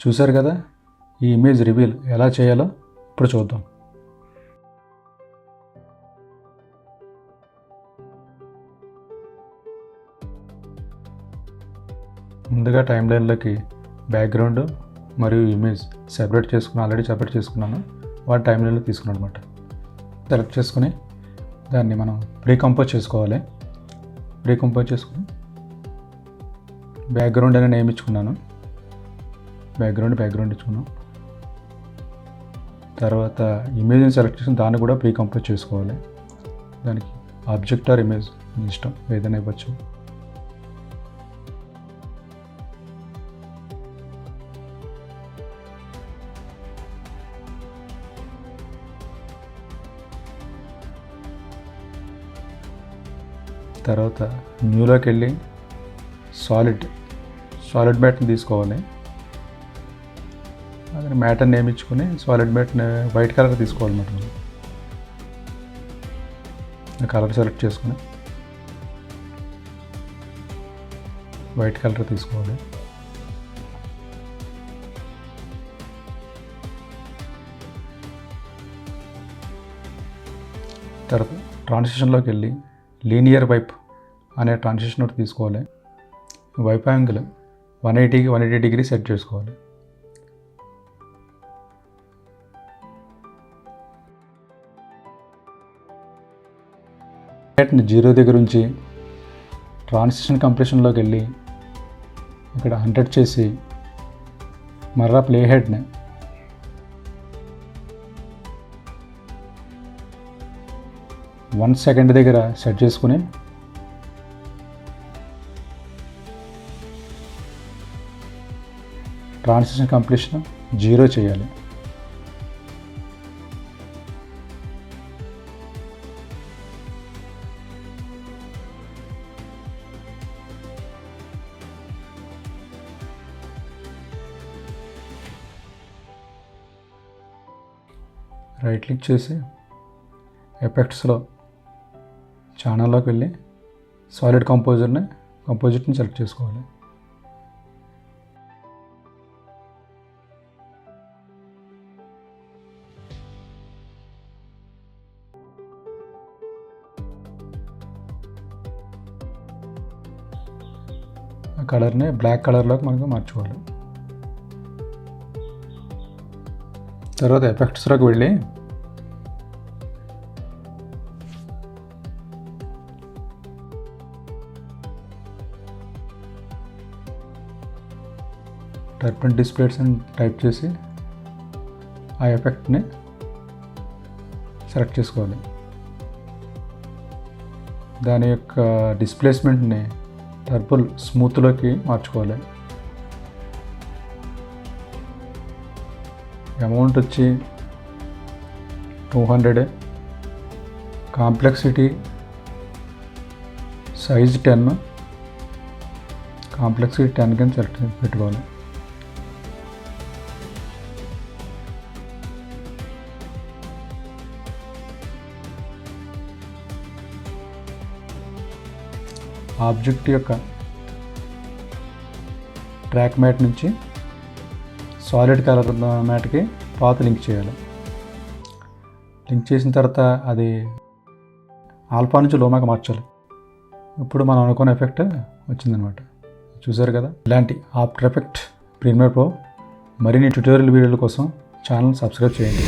చూశారు కదా, ఈ ఇమేజ్ రివీల్ ఎలా చేయాలో ఇప్పుడు చూద్దాం. ముందుగా టైం లైన్లోకి బ్యాక్గ్రౌండ్ మరియు ఇమేజ్ ఆల్రెడీ సెపరేట్ చేసుకున్నాను. వాటి టైం లైన్లో తీసుకున్నాను అనమాట. సెలెక్ట్ చేసుకుని దాన్ని మనం ప్రీకంపోజ్ చేసుకోవాలి. ప్రీకంపోజ్ చేసుకుని బ్యాక్గ్రౌండ్ అనే నేమ్ ఇచ్చుకున్నాను. బ్యాక్గ్రౌండ్ ఇచ్చుకున్నాం. తర్వాత ఇమేజ్ని సెలెక్ట్ చేసుకుని దాన్ని కూడా ప్రీకంపోజ్ చేసుకోవాలి. దానికి ఆబ్జెక్ట్ ఆర్ ఇమేజ్ మీ ఇష్టం, ఏదైనా ఇవ్వచ్చు. తర్వాత న్యూలోకి వెళ్ళి సాలిడ్ మ్యాట్ని తీసుకోవాలి. అదే మ్యాట్ అని నేమ్ ఇచ్చుకొని సాలిడ్ మ్యాట్ని వైట్ కలర్ తీసుకోవాలన్నమాట. మనం కలర్ సెలెక్ట్ చేసుకుని వైట్ కలర్ తీసుకోవాలి. తర్వాత ట్రాన్సిషన్లోకి వెళ్ళి లీనియర్ వైప్ అనే ట్రాన్సిషన్ ఒకటి తీసుకోవాలి. వైప్ యాంగిల్ 180 డిగ్రీ సెట్ చేసుకోవాలి. హెడ్ని 0 దగ్గర ఉంచి ట్రాన్సిషన్ కంప్రెషన్లోకి వెళ్ళి ఇక్కడ 100 చేసి మరలా ప్లే హెడ్ని 1 సెకండ్ దగ్గర సెట్ చేసుకుని ట్రాన్సిషన్ కంప్లీషన్ 0 చేయాలి. రైట్ క్లిక్ చేసి ఎఫెక్ట్స్లో ఛానల్లోకి వెళ్ళి సాలిడ్ కంపోజిట్ని సెలెక్ట్ చేసుకోవాలి. ఆ కలర్ని బ్లాక్ కలర్లోకి మనకు మార్చుకోవాలి. తర్వాత ఎఫెక్ట్స్లోకి వెళ్ళి టర్పన్ డిస్ప్లేస్ అని టైప్ చేసి ఆ ఎఫెక్ట్ని సెలెక్ట్ చేసుకోవాలి. దాని యొక్క డిస్ప్లేస్మెంట్ని టర్బుల్ స్మూత్లోకి మార్చుకోవాలి. అమౌంట్ వచ్చి 200, కాంప్లెక్సిటీ సైజ్ 10, కాంప్లెక్సిటీ 10 కింద సెలెక్ట్ పెట్టుకోవాలి. ఆబ్జెక్ట్ యొక్క ట్రాక్ మ్యాట్ నుంచి సాలిడ్ కలర్ మ్యాట్కి పాత్ లింక్ చేయాలి. లింక్ చేసిన తర్వాత అది ఆల్ఫా నుంచి లోమాకి మార్చాలి. ఇప్పుడు మనం అనుకున్న ఎఫెక్ట్ వచ్చిందనమాట. చూసారు కదా, ఇలాంటి ఆఫ్టర్ ఎఫెక్ట్ ప్రీమియర్ ప్రో మరిన్ని ట్యుటోరియల్ వీడియోల కోసం ఛానల్ సబ్స్క్రైబ్ చేయండి.